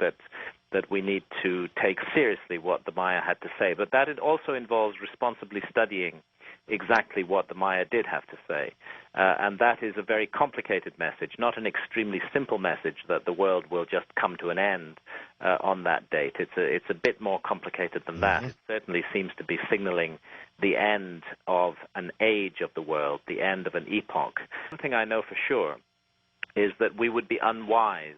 that we need to take seriously what the Maya had to say, but that it also involves responsibly studying exactly what the Maya did have to say. And that is a very complicated message, not an extremely simple message that the world will just come to an end on that date. It's a bit more complicated than that. It certainly seems to be signaling the end of an age of the world, the end of an epoch. One thing I know for sure is that we would be unwise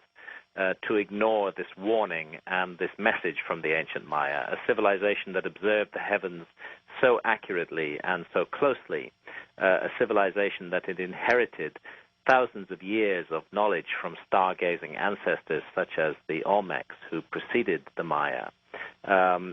to ignore this warning and this message from the ancient Maya, a civilization that observed the heavens so accurately and so closely, a civilization that had inherited thousands of years of knowledge from stargazing ancestors such as the Olmecs who preceded the Maya,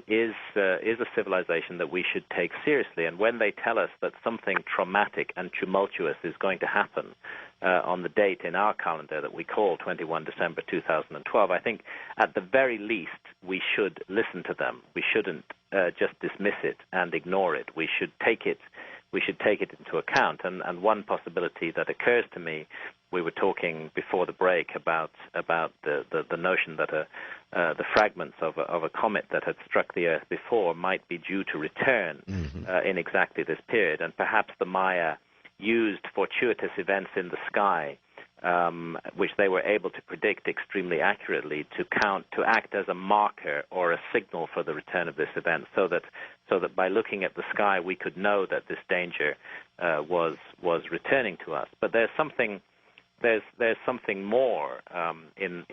is a civilization that we should take seriously. And when they tell us that something traumatic and tumultuous is going to happen on the date in our calendar that we call 21 December 2012, I think at the very least we should listen to them. We shouldn't just dismiss it and ignore it. We should take it into account. And one possibility that occurs to me, we were talking before the break about the notion that the fragments of a comet that had struck the Earth before might be due to return in exactly this period, and perhaps the Maya used fortuitous events in the sky, which they were able to predict extremely accurately, to act as a marker or a signal for the return of this event, so that by looking at the sky we could know that this danger was returning to us. But there's something more in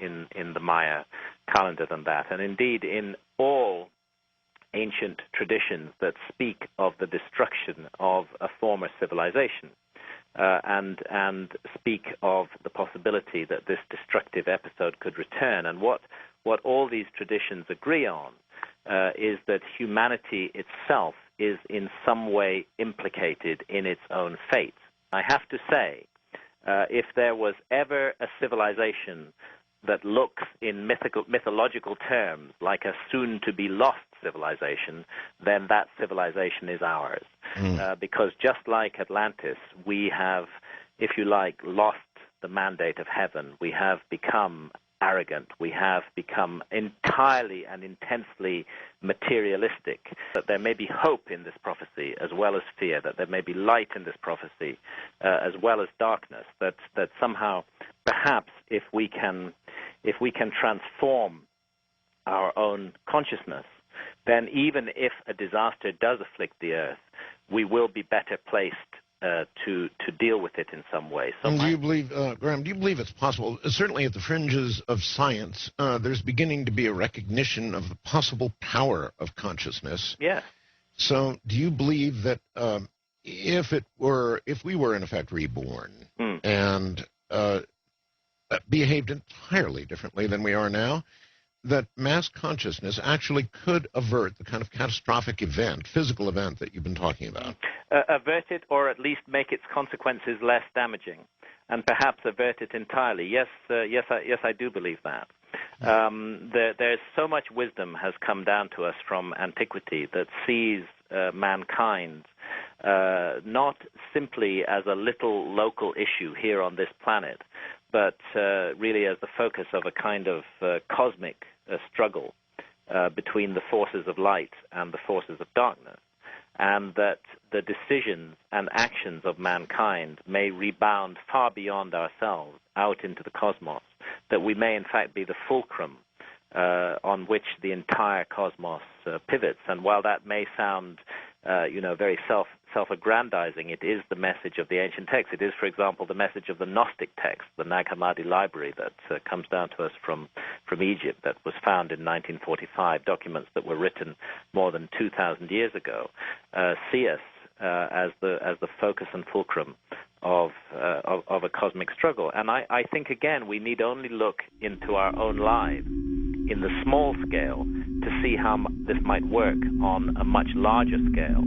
the Maya calendar than that, and indeed in all ancient traditions that speak of the destruction of a former civilization, and speak of the possibility that this destructive episode could return. And what all these traditions agree on is that humanity itself is in some way implicated in its own fate. I have to say, if there was ever a civilization that looks in mythological terms like a soon-to-be-lost civilization, then that civilization is ours. Because just like Atlantis, we have, if you like, lost the mandate of heaven. We have become arrogant. We have become entirely and intensely materialistic. That there may be hope in this prophecy as well as fear, that there may be light in this prophecy as well as darkness, that somehow perhaps if we can transform our own consciousness, then even if a disaster does afflict the Earth, we will be better placed to deal with it in some way. So do you believe, Graham, do you believe it's possible, certainly at the fringes of science, there's beginning to be a recognition of the possible power of consciousness? Yes. So do you believe that if we were in effect reborn and behaved entirely differently than we are now, that mass consciousness actually could avert the kind of catastrophic event, physical event that you've been talking about? Avert it, or at least make its consequences less damaging, and perhaps avert it entirely. Yes, I do believe that. There's so much wisdom has come down to us from antiquity that sees mankind not simply as a little local issue here on this planet, but really as the focus of a kind of cosmic struggle between the forces of light and the forces of darkness, and that the decisions and actions of mankind may rebound far beyond ourselves out into the cosmos, that we may in fact be the fulcrum on which the entire cosmos pivots. And while that may sound very self-aggrandizing, it is the message of the ancient text. It is, for example, the message of the Gnostic text, the Nag Hammadi library that comes down to us from Egypt, that was found in 1945, documents that were written more than 2,000 years ago, see us as the focus and fulcrum of a cosmic struggle. And I think, again, we need only look into our own lives in the small scale to see how this might work on a much larger scale.